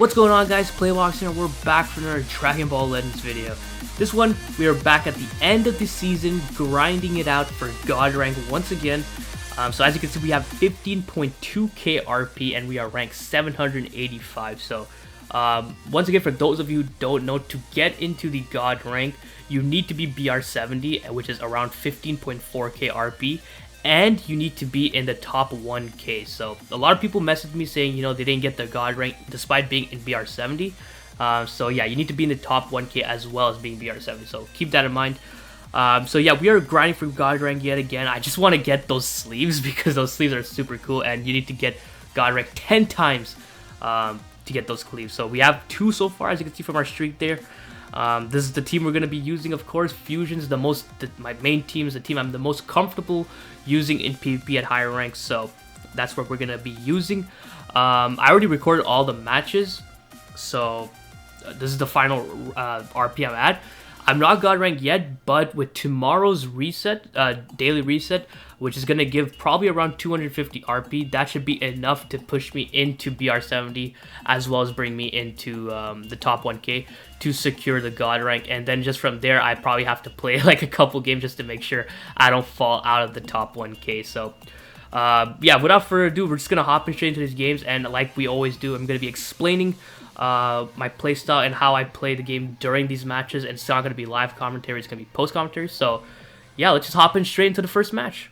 What's going on, guys? PlayBox here. We're back for another Dragon Ball Legends video. This one, we are back at the end of the season, grinding it out for God rank once again. So as you can see, we have 15.2k RP and we are ranked 785. So once again, for those of you who don't know, to get into the God rank, you need to be BR 70, which is around 15.4k RP. And you need to be in the top 1k. So a lot of people messaged me saying, you know, they didn't get their God rank despite being in BR 70. So yeah, you need to be in the top 1k as well as being BR 70. So keep that in mind. So yeah, we are grinding for God rank yet again. I just want to get those sleeves because those sleeves are super cool, and you need to get God rank 10 times to get those sleeves. So we have 2 so far, as you can see from our streak there. This is the team we're going to be using, of course. Fusion's my main team is the team I'm the most comfortable using in PvP at higher ranks, so that's what we're going to be using. I already recorded all the matches, so this is the final RP I'm at. I'm not God rank yet, but with tomorrow's reset, daily reset, which is going to give probably around 250 RP, that should be enough to push me into BR 70, as well as bring me into the top 1k to secure the God rank. And then just from there, I probably have to play like a couple games just to make sure I don't fall out of the top 1k. So yeah, without further ado, we're just going to hop in straight into these games, and like we always do, I'm going to be explaining my playstyle and how I play the game during these matches, and it's not going to be live commentary, it's going to be post commentary. So yeah, let's just hop in straight into the first match.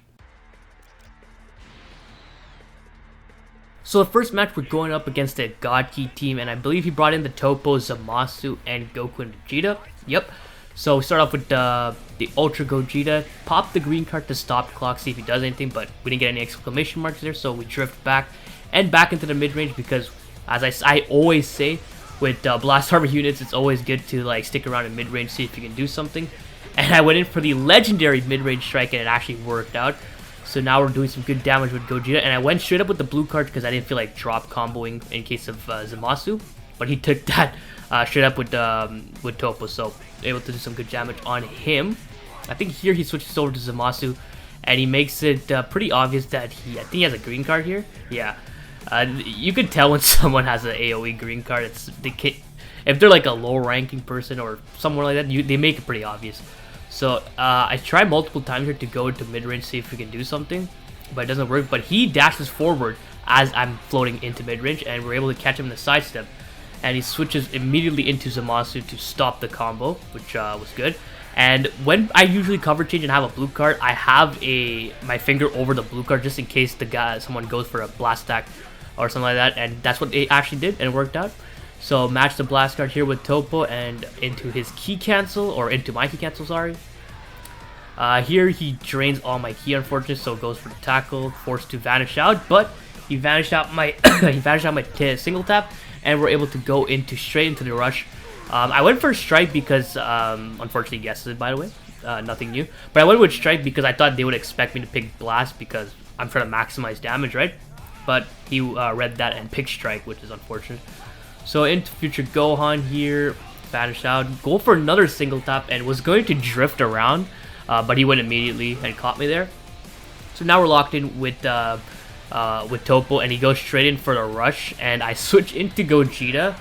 So the first match, we're going up against a God Key team, and I believe he brought in the Topo, Zamasu, and Goku and Vegeta. Yep. So we start off with the Ultra Gogeta, pop the green card to stop the clock, see if he does anything, but we didn't get any exclamation marks there, so we drift back and back into the mid-range because, as I always say, with Blast Armor units, it's always good to like stick around in mid-range, see if you can do something. And I went in for the legendary mid-range strike, and it actually worked out. So now we're doing some good damage with Gogeta, and I went straight up with the blue card because I didn't feel like drop comboing in case of Zamasu, but he took that straight up with Topo, so able to do some good damage on him. I think here he switches over to Zamasu, and he makes it pretty obvious that I think he has a green card here. Yeah. You can tell when someone has an AoE green card. If they're like a low ranking person or somewhere like that, they make it pretty obvious. So I tried multiple times here to go into mid range, see if we can do something, but it doesn't work. But he dashes forward as I'm floating into mid range, and we're able to catch him in the sidestep, and he switches immediately into Zamasu to stop the combo, which was good. And when I usually cover change and have a blue card, I have my finger over the blue card just in case someone goes for a blast stack or something like that, and that's what they actually did, and it worked out. So match the blast card here with Topo and into his key cancel, or into my key cancel, sorry. Here he drains all my key, unfortunately, so goes for the tackle, forced to vanish out, but he vanished out my single tap, and we're able to go straight into the rush. I went for strike because unfortunately guessed it, by the way, nothing new, but I went with strike because I thought they would expect me to pick blast because I'm trying to maximize damage, right? But he read that and picked strike, which is unfortunate. So into future Gohan here, vanished out, go for another single tap, and was going to drift around, but he went immediately and caught me there. So now we're locked in with Topo, and he goes straight in for the rush, and I switch into Gogeta.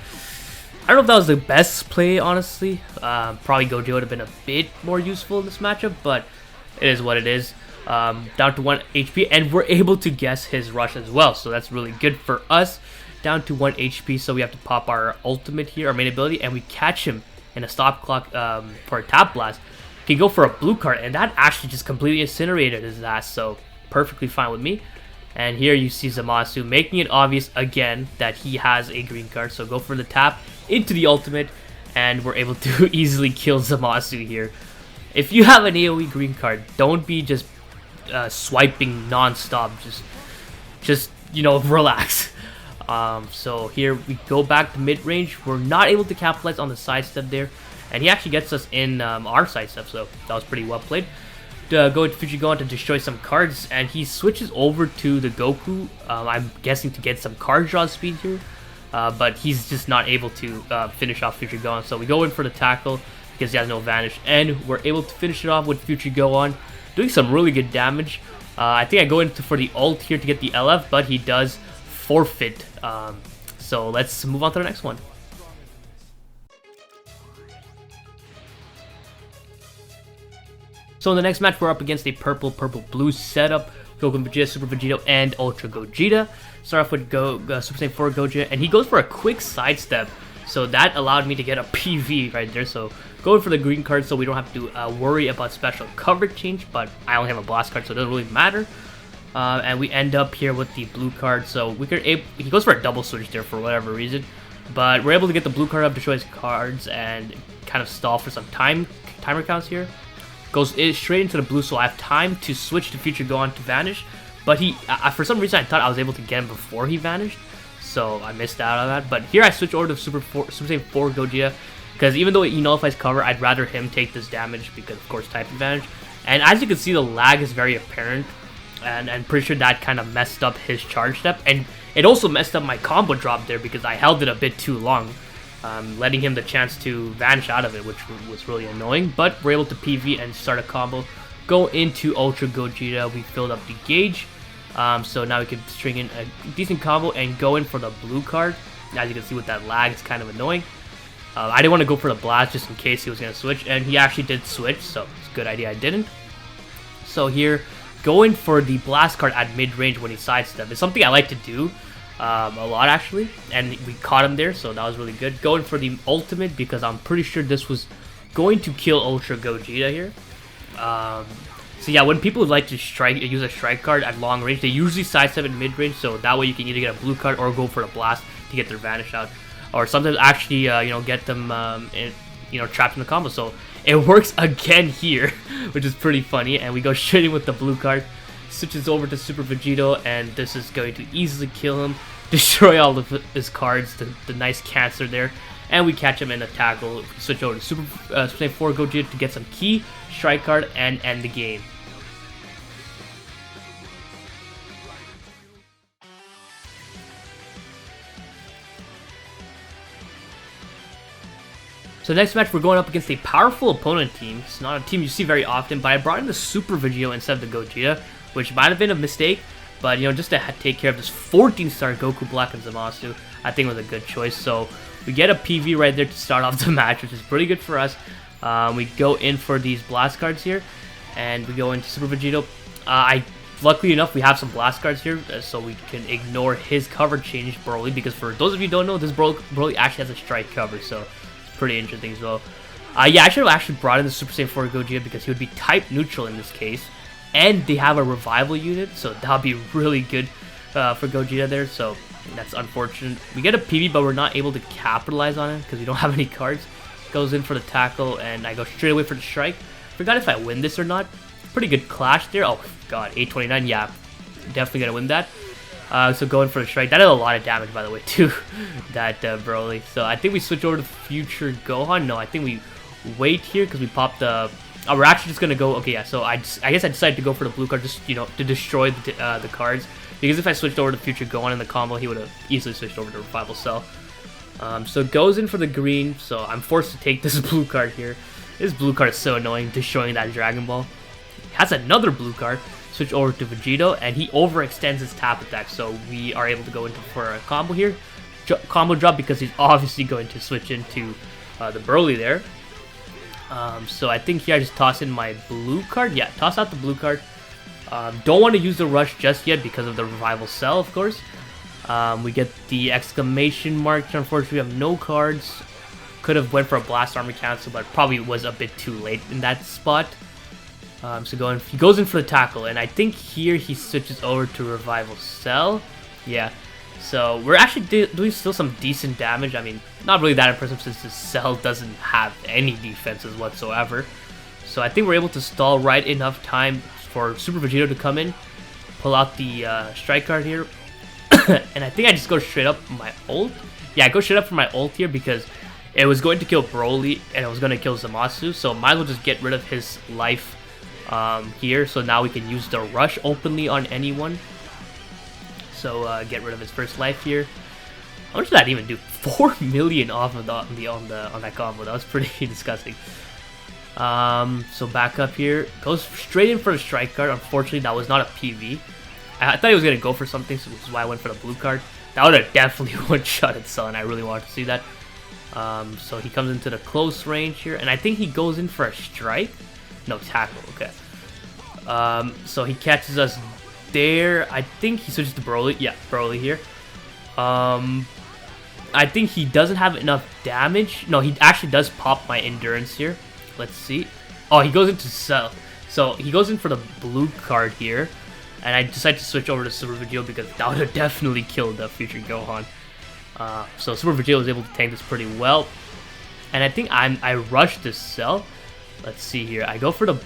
I don't know if that was the best play, honestly. Probably Gogeta would have been a bit more useful in this matchup, but it is what it is. Down to 1 HP, and we're able to guess his rush as well, so that's really good for us. Down to 1 HP, so we have to pop our ultimate here, our main ability, and we catch him in a stop clock for a tap blast. He can go for a blue card, and that actually just completely incinerated his ass, so perfectly fine with me. And here you see Zamasu making it obvious again that he has a green card, so go for the tap into the ultimate, and we're able to easily kill Zamasu here. If you have an AoE green card, don't be just swiping non-stop, just you know, relax. So here we go back to mid-range. We're not able to capitalize on the sidestep there, and he actually gets us in our sidestep, so that was pretty well played. Go to future Gohan to destroy some cards, and he switches over to the Goku, I'm guessing to get some card draw speed here, but he's just not able to finish off future Gohan, so we go in for the tackle because he has no vanish, and we're able to finish it off with future Gohan, doing some really good damage. I think I go for the ult here to get the LF, but he does forfeit So let's move on to the next one. So in the next match, we're up against a purple-blue setup. Goku Vegeta, Super Vegito, and Ultra Gogeta. Start off with Super Saiyan 4 Gogeta, and he goes for a quick sidestep. So that allowed me to get a PV right there. So going for the green card so we don't have to worry about special coverage change. But I only have a blast card, so it doesn't really matter. And we end up here with the blue card. So he goes for a double switch there for whatever reason. But we're able to get the blue card up to show his cards and kind of stall for some timer counts here. Goes straight into the blue, so I have time to switch to Future Gohan to vanish. But for some reason, I thought I was able to get him before he vanished. So I missed out on that. But here I switch over to Super Saiyan 4 Gogeta. Because even though he nullifies cover, I'd rather him take this damage because, of course, type advantage. And as you can see, the lag is very apparent. And I'm pretty sure that kind of messed up his charge step. And it also messed up my combo drop there because I held it a bit too long. Letting him the chance to vanish out of it, which was really annoying. But we're able to PV and start a combo. Go into Ultra Gogeta. We filled up the gauge. So now we can string in a decent combo and go in for the blue card. As you can see with that lag, it's kind of annoying. I didn't want to go for the blast just in case he was going to switch. And he actually did switch, so it's a good idea I didn't. So here, going for the blast card at mid-range when he sidesteps is something I like to do. A lot actually, and we caught him there, so that was really good. Going for the ultimate because I'm pretty sure this was going to kill Ultra Gogeta here. So yeah, when people like to use a strike card at long range, they usually sidestep in mid range, so that way you can either get a blue card or go for the blast to get their vanish out, or sometimes actually get them trapped in the combo. So it works again here, which is pretty funny, and we go straight in with the blue card. Switches over to Super Vegito, and this is going to easily kill him, destroy all of his cards, the nice cancer there, and we catch him in a tackle. Switch over to Super Saiyan 4 Gogeta to get some key strike card and end the game. So next match, we're going up against a powerful opponent team. It's not a team you see very often, but I brought in the Super Vegito instead of the Gogeta, which might have been a mistake, but just to take care of this 14-star Goku Black and Zamasu, I think was a good choice. So we get a PV right there to start off the match, which is pretty good for us. We go in for these blast cards here, and we go into Super Vegito. Luckily enough, we have some blast cards here, so we can ignore his cover change Broly, because for those of you who don't know, this Broly actually has a strike cover, so it's pretty interesting as well. Yeah, I should have actually brought in the Super Saiyan 4 Gogeta because he would be type neutral in this case. And they have a revival unit, so that'll be really good for Gogeta there, so that's unfortunate. We get a PV, but we're not able to capitalize on it because we don't have any cards. Goes in for the tackle, and I go straight away for the strike. Forgot if I win this or not. Pretty good clash there. Oh god, 829, yeah, definitely gonna win that. So going for the strike. That did a lot of damage, by the way, too, that Broly. So I think we switch over to Future Gohan. No, I think we wait here because we popped the... Oh, we're actually just gonna go. Okay, yeah. So I guess I decided to go for the blue card, just to destroy the cards. Because if I switched over to Future Gohan in the combo, he would have easily switched over to Revival Cell. So goes in for the green. So I'm forced to take this blue card here. This blue card is so annoying, destroying that Dragon Ball. He has another blue card. Switch over to Vegito, and he overextends his tap attack. So we are able to go into for a combo here, combo drop, because he's obviously going to switch into the Broly there. So I think here I just toss in my blue card. Yeah, toss out the blue card. Don't want to use the rush just yet because of the Revival Cell, of course. We get the exclamation mark. Unfortunately, we have no cards. Could have went for a Blast Armor cancel, but probably was a bit too late in that spot. So he goes in for the tackle, and I think here he switches over to Revival Cell. Yeah. So we're actually doing still some decent damage. I mean, not really that impressive since the Cell doesn't have any defenses whatsoever. So I think we're able to stall right enough time for Super Vegito to come in, pull out the strike card here. And I think I just go straight up my ult. Yeah, I go straight up for my ult here because it was going to kill Broly and it was going to kill Zamasu. So might as well just get rid of his life here. So now we can use the rush openly on anyone. So get rid of his first life here. How much did that even do? 4 million off of on that combo. That was pretty disgusting. So back up here, goes straight in for the strike card. Unfortunately, that was not a PV. I thought he was gonna go for something, so which is why I went for the blue card. That would have definitely one-shotted Cell, and I really wanted to see that. So he comes into the close range here, and I think he goes in for a strike. No, tackle, okay. So he catches us there. I think he switches to Broly. Yeah, Broly here. I think he doesn't have enough damage. No, he actually does pop my endurance here. Let's see. Oh, he goes into Cell. So he goes in for the blue card here. And I decided to switch over to Super Vegeta because that would have definitely killed the future Gohan. So Super Vegeta was able to tank this pretty well. And I think I rushed this Cell. Let's see here. I go for the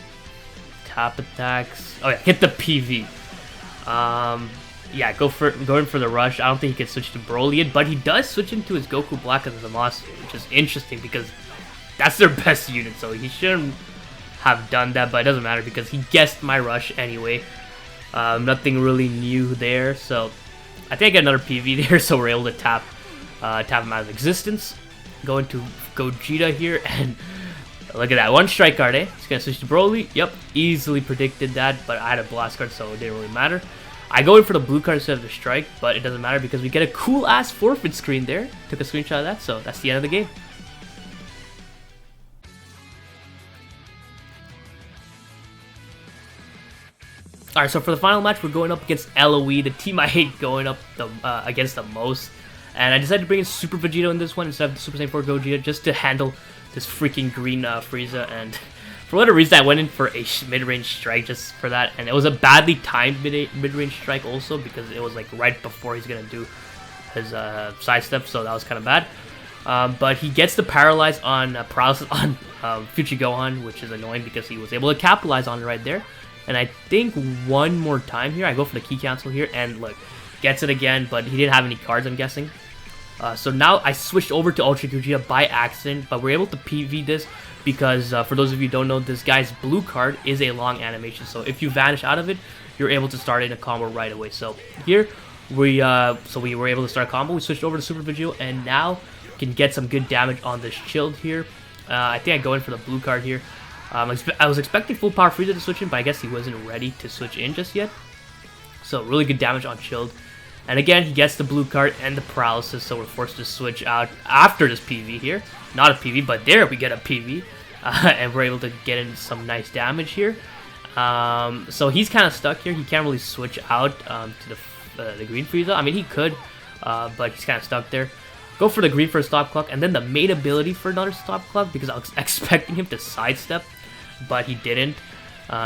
tap attacks. Oh yeah, hit the PV. Yeah, going for the rush. I don't think he can switch to Broly yet, but he does switch into his Goku Black as a Styzmask, which is interesting because that's their best unit. So he shouldn't have done that, but it doesn't matter because he guessed my rush anyway. Nothing really new there, so I think I get another PV there, so we're able to tap him out of existence. Go into Gogeta here, and look at that, one strike card, eh? He's gonna switch to Broly. Yep, easily predicted that, but I had a blast card, so it didn't really matter. I go in for the blue card instead of the strike, but it doesn't matter because we get a cool ass forfeit screen there. Took a screenshot of that, so that's the end of the game. Alright, so for the final match, we're going up against LOE, the team I hate going up against the most. And I decided to bring in Super Vegeta in this one instead of the Super Saiyan 4 Gogeta just to handle this freaking green Frieza. And for whatever reason, I went in for a mid-range strike just for that. And it was a badly timed mid-range strike also because it was like right before he's going to do his sidestep, so that was kind of bad. But he gets the paralysis on Future Gohan, which is annoying because he was able to capitalize on it right there. And I think one more time here, I go for the key cancel here, and look, gets it again, but he didn't have any cards, I'm guessing. So now I switched over to Ultra Gogeta by accident, but we're able to PV this because, for those of you who don't know, this guy's blue card is a long animation. So if you vanish out of it, you're able to start in a combo right away. So here, we were able to start a combo. We switched over to Super Vegeta, and now can get some good damage on this shield here. I think I go in for the blue card here. I was expecting full power Frieza to switch in, but I guess he wasn't ready to switch in just yet. So really good damage on Chilled. And again, he gets the blue card and the paralysis, so we're forced to switch out after this PV here. Not a PV, but there we get a PV. And we're able to get in some nice damage here. So he's kind of stuck here. He can't really switch out to the green Frieza. I mean, he could, but he's kind of stuck there. Go for the green for a stop clock, and then the main ability for another stop clock because I was expecting him to sidestep, but he didn't.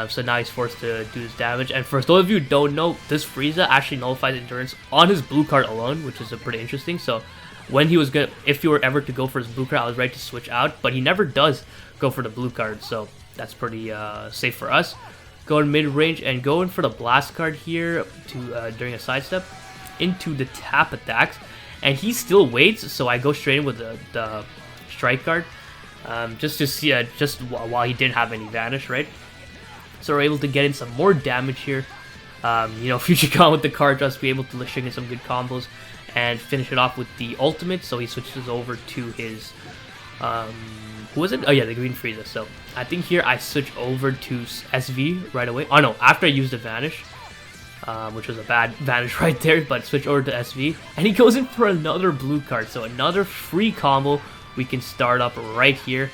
So now he's forced to do his damage. And for those of you who don't know, this Frieza actually nullifies endurance on his blue card alone, which is pretty interesting. So when he was good, if you were ever to go for his blue card, I was ready to switch out, but he never does go for the blue card, so that's pretty safe for us. Going mid range and going for the blast card here to during a sidestep into the tap attacks. And he still waits, so I go straight in with the strike card, just to see, just while he didn't have any vanish, right? So we're able to get in some more damage here. You know, Future Gohan with the card just be able to string in some good combos and finish it off with the ultimate. So he switches over to his, who was it? Oh yeah, the green Frieza. So I think here I switch over to SV right away. Oh no, after I used the vanish. Which was a bad vanish right there, but switch over to SV, and he goes in for another blue card, so another free combo we can start up right here.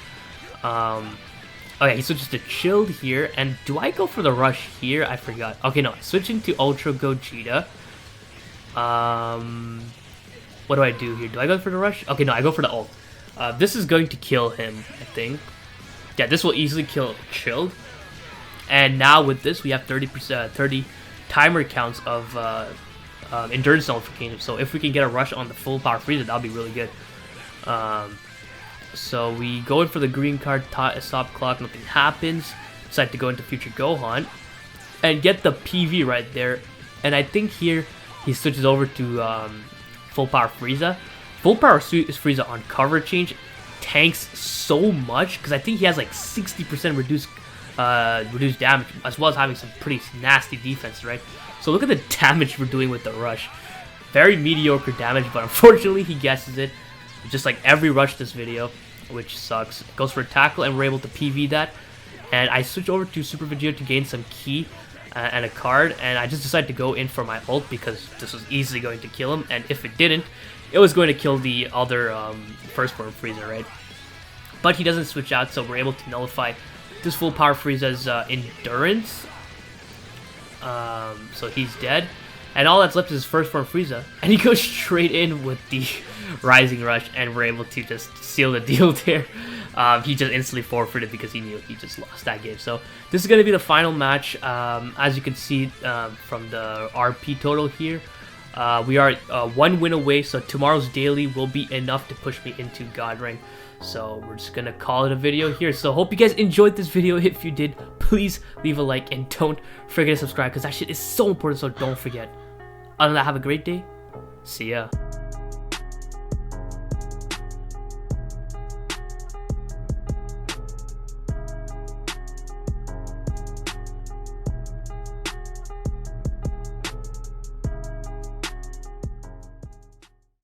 Okay, he switches to Chilled here, and do I go for the rush here? I forgot. Okay, no, switching to Ultra Gogeta. What do I do here? Do I go for the rush? Okay, no, I go for the ult. This is going to kill him, I think. Yeah, this will easily kill Chilled. And now with this, we have 30 timer counts of endurance nullification. So if we can get a rush on the full power Frieza, that'll be really good. So we go in for the green card, stop clock, nothing happens. Decide to go into Future Gohan and get the PV right there. And I think here he switches over to full power Frieza. Full power Frieza on cover change tanks so much because I think he has like 60% reduced damage, as well as having some pretty nasty defense, right? So look at the damage we're doing with the rush. Very mediocre damage, but unfortunately he guesses it, just like every rush this video, which sucks. Goes for a tackle, and we're able to PV that. And I switch over to Super Vegeta to gain some ki. and a card, and I just decided to go in for my ult because this was easily going to kill him, and if it didn't, it was going to kill the other firstborn Frieza, right? But he doesn't switch out, so we're able to nullify this full power Frieza's endurance. So he's dead. And all that's left is his firstborn Frieza. And he goes straight in with the Rising Rush, and we're able to just seal the deal there. He just instantly forfeited because he knew he just lost that game. So this is going to be the final match. As you can see from the RP total here, we are 1 win away, so tomorrow's daily will be enough to push me into God rank. So we're just gonna call it a video here. So hope you guys enjoyed this video. If you did, please leave a like and don't forget to subscribe because that shit is so important, so don't forget. Other than that, have a great day. See ya.